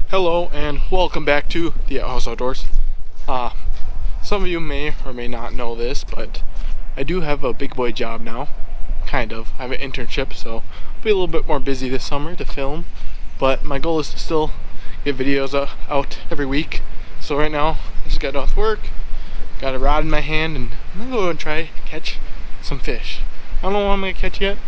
Hello and welcome back to the House Outdoors. Some of you may or may not know this, but I do have a big boy job now. Kind of. I have an internship, so I'll be a little bit more busy this summer to film. But my goal is to still get videos out every week. So right now, I just got done with work, got a rod in my hand, and I'm gonna go and try to catch some fish. I don't know what I'm gonna catch yet.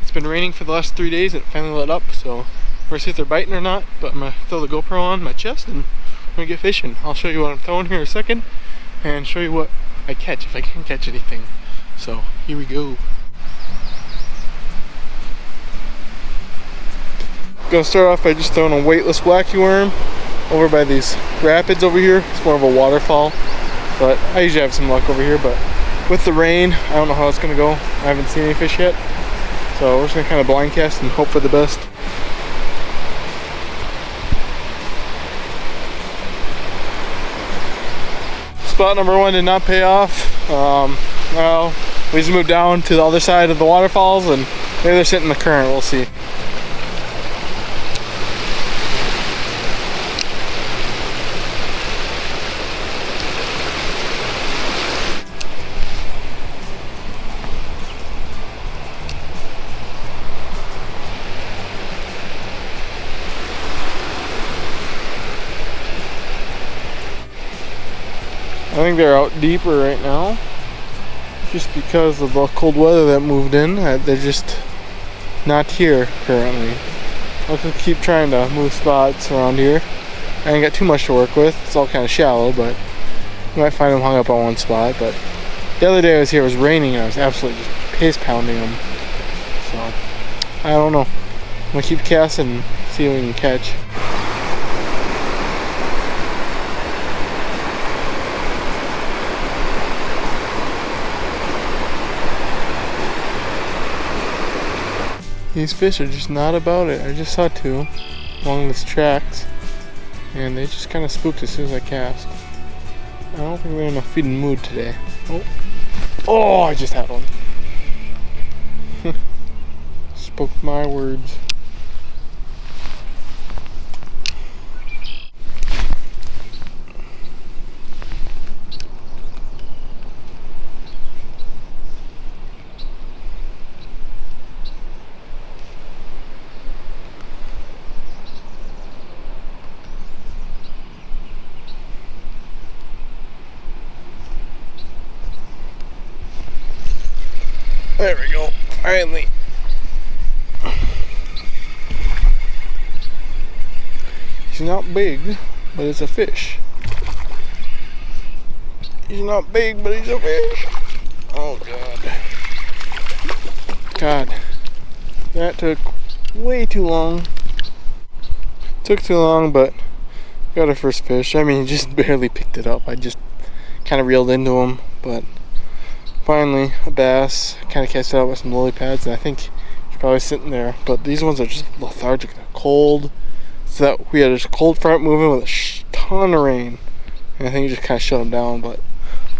It's been raining for the last 3 days and it finally let up, so we're gonna see if they're biting or not, but I'm gonna throw the GoPro on my chest and we're gonna get fishing. I'll show you what I'm throwing here in a second and show you what I catch, if I can catch anything. So, here we go. Gonna start off by just throwing a weightless wacky worm over by these rapids over here. It's more of a waterfall, but I usually have some luck over here, but with the rain, I don't know how it's gonna go. I haven't seen any fish yet. So we're just gonna kind of blind cast and hope for the best. Spot number one did not pay off. Well, we just moved down to the other side of the waterfalls and maybe they're sitting in the current, we'll see. I think they're out deeper right now, just because of the cold weather that moved in. They're just not here currently. I'll just keep trying to move spots around here. I ain't got too much to work with. It's all kind of shallow, but you might find them hung up on one spot. But the other day I was here, it was raining, and I was absolutely just pace pounding them. So I don't know. I'm gonna keep casting and see what we can catch. These fish are just not about it. I just saw two along these tracks and they just kind of spooked as soon as I cast. I don't think they're in a feeding mood today. Oh, I just had one. Spoke my words. There we go, finally. He's not big, but it's a fish. He's not big, but he's a fish. Oh God. God, that took way too long. Took too long, but got our first fish. I mean, he just barely picked it up. I just kind of reeled into him, but finally, a bass. Kind of cast it out with some lily pads, and I think he's probably sitting there. But these ones are just lethargic. They're cold. So that we had a cold front moving with a ton of rain, and I think he just kind of shut him down. But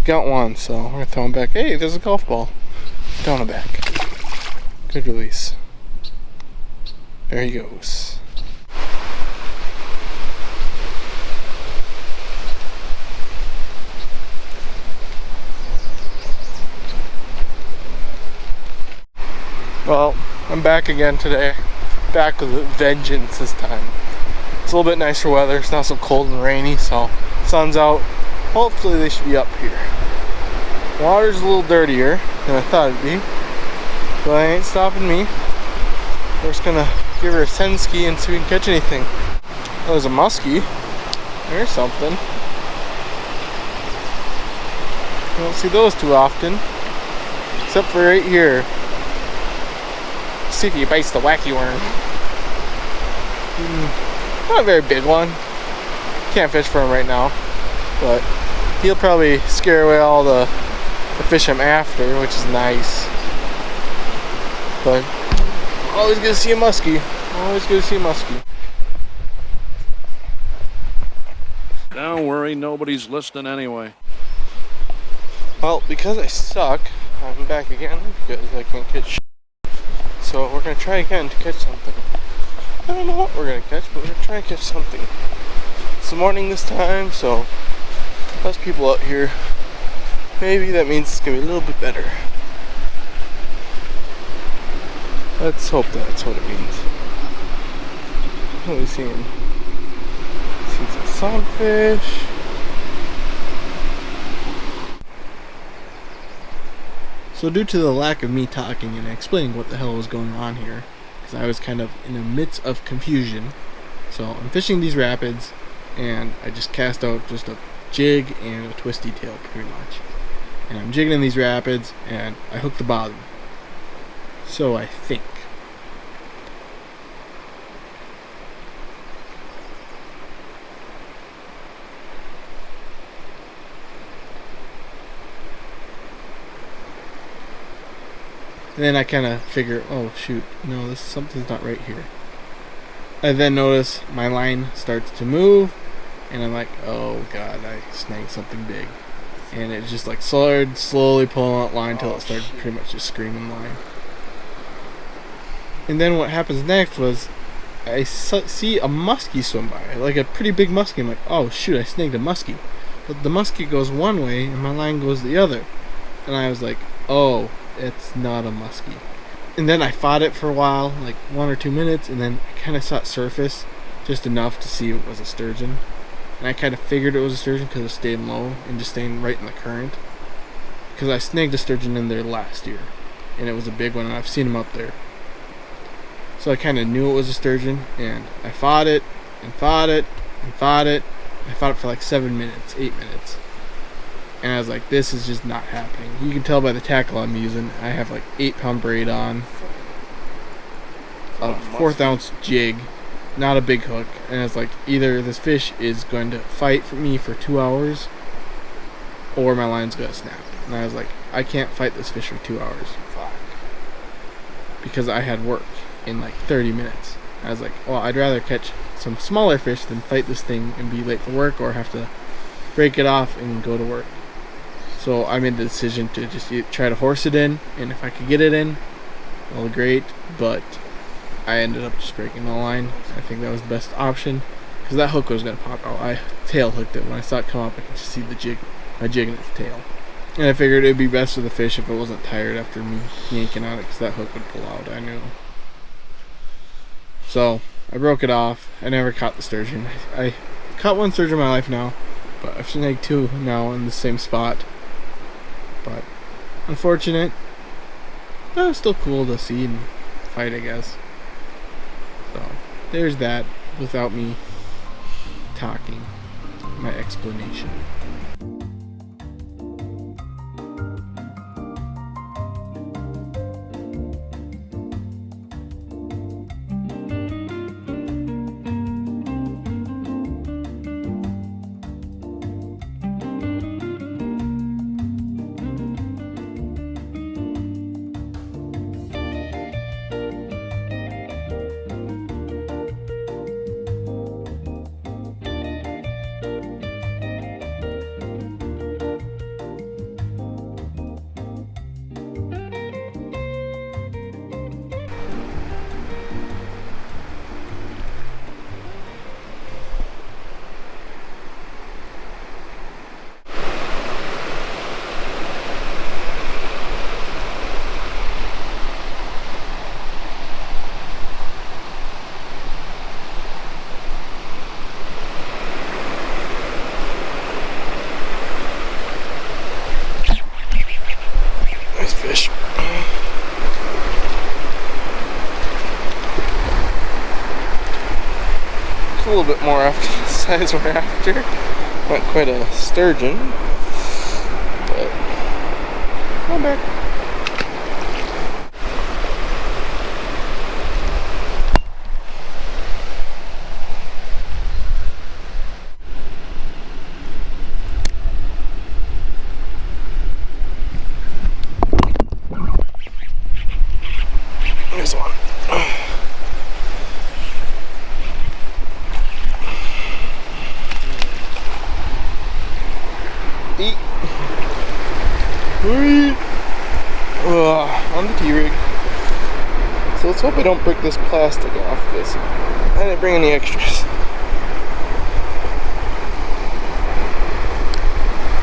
got one, so we're gonna throw him back. Hey, there's a golf ball. Down and back. Good release. There he goes. Well, I'm back again today. Back with a vengeance this time. It's a little bit nicer weather. It's not so cold and rainy, so sun's out. Hopefully they should be up here. Water's a little dirtier than I thought it'd be, but I ain't stopping me. We're just gonna give her a send ski and see if we can catch anything. Oh, there's a muskie. There's something. You don't see those too often, except for right here. See if he bites the wacky worm. Not a very big one. Can't fish for him right now, but he'll probably scare away all the fish I'm after, which is nice. But always good to see a muskie. Always good to see a muskie. Don't worry, nobody's listening anyway. Well, because I suck, I'm back again because I can't catch shit. So we're gonna try again to catch something. don't know what we're gonna catch, but we're gonna try and catch something. It's the morning this time, so less people out here. Maybe that means it's gonna be a little bit better. Let's hope that's what it means. What are we seeing? See some sunfish. So due to the lack of me talking and explaining what the hell was going on here, because I was kind of in the midst of confusion, so I'm fishing these rapids, and I just cast out just a jig and a twisty tail pretty much. And I'm jigging in these rapids, and I hooked the bottom. So I think. And then I kind of figure, oh shoot, no, something's not right here. I then notice my line starts to move, and I'm like, oh god, I snagged something big. And it just like started slowly pulling out line until it started pretty much just screaming line. And then what happens next was I see a muskie swim by, like a pretty big muskie. I'm like, oh shoot, I snagged a muskie. But the muskie goes one way and my line goes the other. And I was like, oh, it's not a muskie. And then I fought it for a while, like 1 or 2 minutes, and then I kind of saw it surface just enough to see it was a sturgeon. And I kind of figured it was a sturgeon because it was staying low and just staying right in the current. Because I snagged a sturgeon in there last year, and it was a big one, and I've seen them up there. So I kind of knew it was a sturgeon, and I fought it, and fought it, and fought it. I fought it for like 7 minutes, 8 minutes. And I was like, this is just not happening. You can tell by the tackle I'm using. I have like 8-pound braid on, a 1/4 ounce jig, not a big hook. And it's like, either this fish is going to fight for me for 2 hours, or my line's going to snap. And I was like, I can't fight this fish for 2 hours. Fuck. Because I had work in like 30 minutes. I was like, well, I'd rather catch some smaller fish than fight this thing and be late for work or have to break it off and go to work. So I made the decision to just try to horse it in, and if I could get it in, well, great, but I ended up just breaking the line. I think that was the best option, because that hook was going to pop out. I tail hooked it. When I saw it come up, I could just see my jig in its tail. And I figured it would be best for the fish if it wasn't tired after me yanking on it, because that hook would pull out, I knew. So I broke it off. I never caught the sturgeon. I caught one sturgeon in my life now, but I've snagged 2 now in the same spot. But unfortunate, but it was still cool to see and fight, I guess. So there's that, without me talking, my explanation. Fish. It's a little bit more after the size we're after. Not quite a sturgeon, but not bad. Here's one. Eat. On the T-rig. So let's hope I don't break this plastic off, because I didn't bring any extras.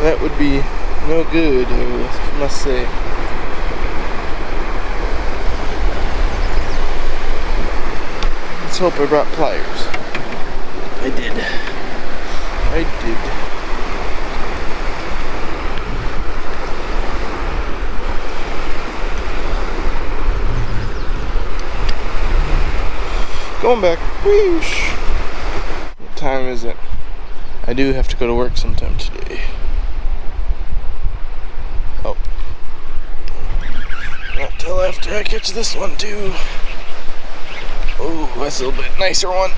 That would be no good, I must say. Let's hope I brought pliers. I did. I did. Going back. Whoosh. What time is it? I do have to go to work sometime today. Oh. Not till after I catch this one too. Oh, that's a little bit nicer one.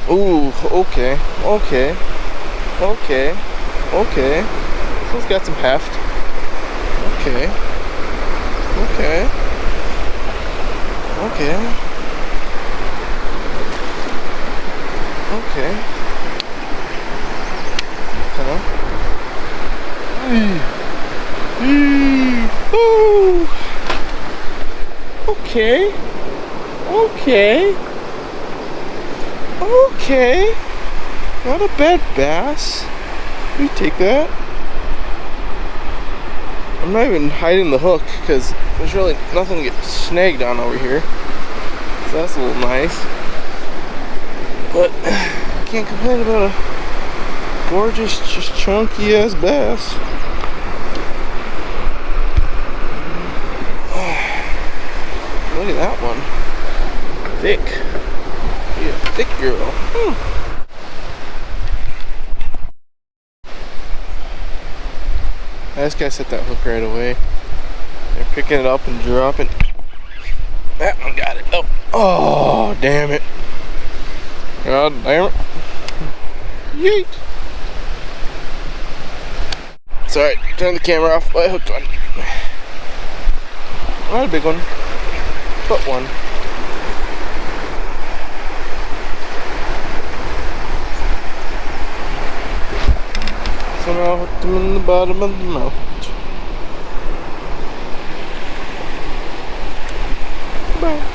Ooh, okay, okay, okay, okay. This one's got some heft. Okay, okay, okay, okay. Hello? Ooh. Okay, okay. Okay, not a bad bass. We take that. I'm not even hiding the hook because there's really nothing to get snagged on over here. So that's a little nice. But I can't complain about a gorgeous, just chunky ass bass. Look at that one. Thick. Thick girl. I just gotta set that hook right away. They're picking it up and dropping. That one got it. Oh, damn it. God damn it. Yeet. Sorry, turn the camera off. I hooked one. Not a big one, but one. Somehow hooked them in the bottom of the mouth. Bye.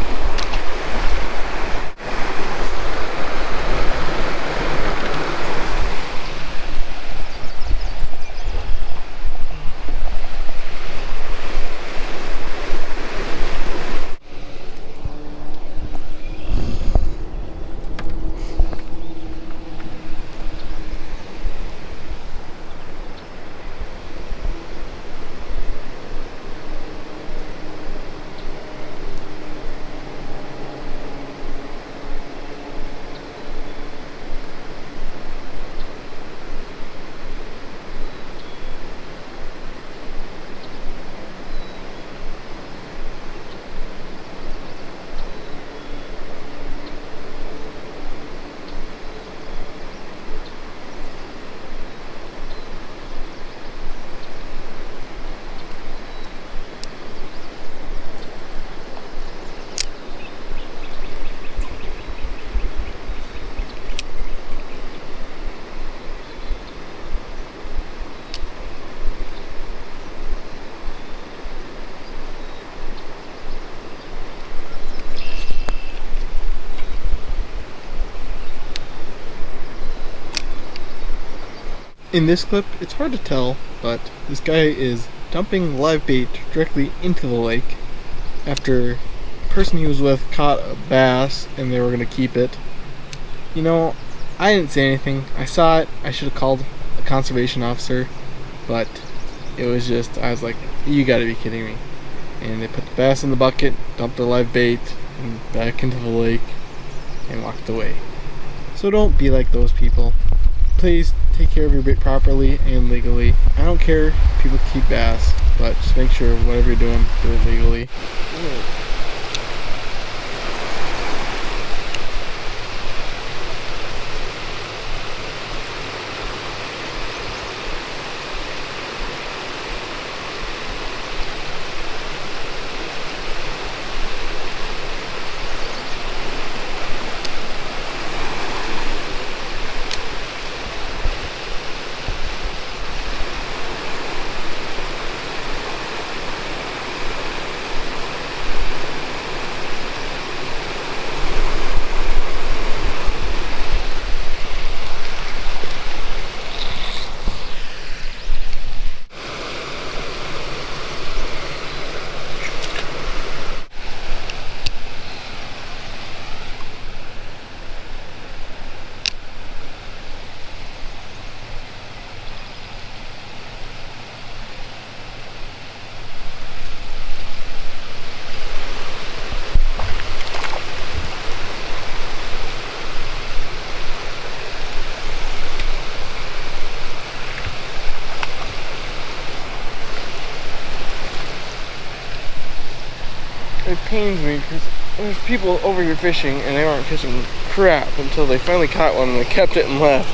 In this clip, it's hard to tell, but this guy is dumping live bait directly into the lake after the person he was with caught a bass and they were going to keep it. You know, I didn't say anything. I saw it. I should have called a conservation officer, but it was just, I was like, you gotta be kidding me. And they put the bass in the bucket, dumped the live bait, and back into the lake, and walked away. So don't be like those people. Please take care of your bait properly and legally. I don't care if people keep bass, but just make sure whatever you're doing, do it legally. pains me because there's people over here fishing and they aren't catching crap until they finally caught one and they kept it and left.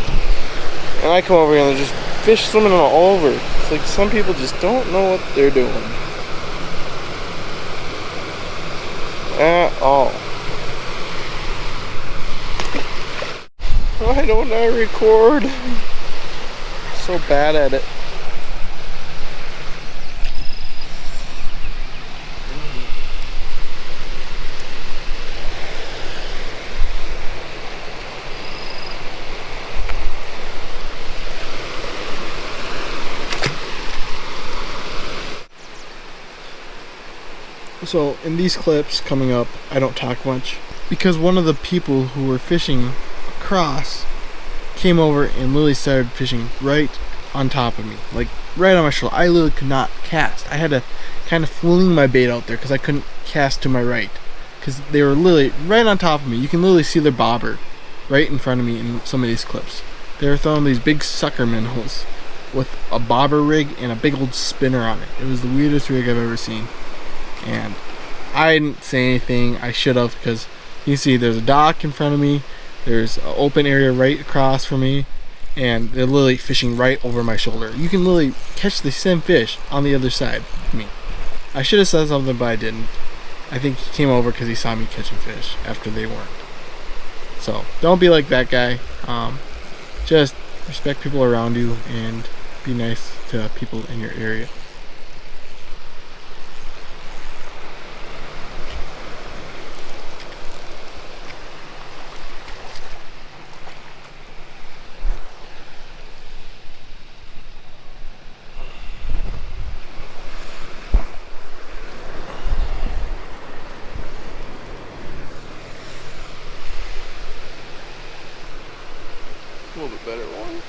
And I come over here and there's just fish swimming all over. It's like some people just don't know what they're doing. At all. Why don't I record? So bad at it. So in these clips coming up, I don't talk much because one of the people who were fishing across came over and literally started fishing right on top of me, like right on my shoulder. I literally could not cast. I had to kind of fling my bait out there because I couldn't cast to my right because they were literally right on top of me. You can literally see their bobber right in front of me in some of these clips. They were throwing these big sucker minnows with a bobber rig and a big old spinner on it. It was the weirdest rig I've ever seen. And I didn't say anything. I should have, because you see there's a dock in front of me, there's an open area right across from me, and they're literally fishing right over my shoulder. You can literally catch the same fish on the other side of me. I should have said something, but I didn't. I think he came over because he saw me catching fish after they weren't. So don't be like that guy. Just respect people around you and be nice to people in your area. A little bit better one.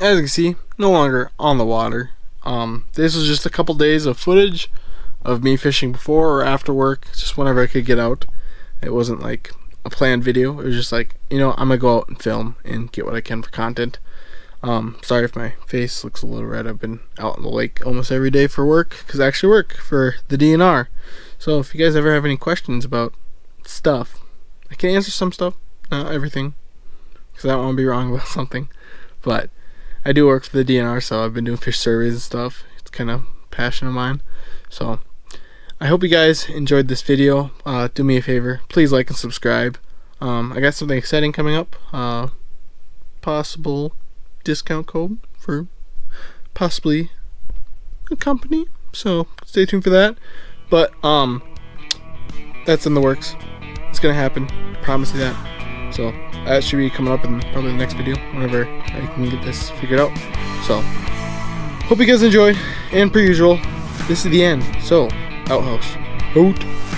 As you can see, no longer on the water. This was just a couple days of footage of me fishing before or after work, just whenever I could get out. It wasn't like a planned video. It was just like, you know, I'm gonna go out and film and get what I can for content. Sorry if my face looks a little red. I've been out in the lake almost every day for work, because I actually work for the DNR. So if you guys ever have any questions about stuff, I can answer some stuff, not everything, because I don't want to be wrong about something. But I do work for the DNR, so I've been doing fish surveys and stuff. It's kind of a passion of mine. So I hope you guys enjoyed this video. Do me a favor, please like and subscribe. I got something exciting coming up. Possible discount code for possibly a company. So stay tuned for that. But that's in the works. It's gonna happen. I promise you that. So that should be coming up in probably the next video whenever I can get this figured out. So hope you guys enjoyed, and per usual, this is the end. So outhouse out.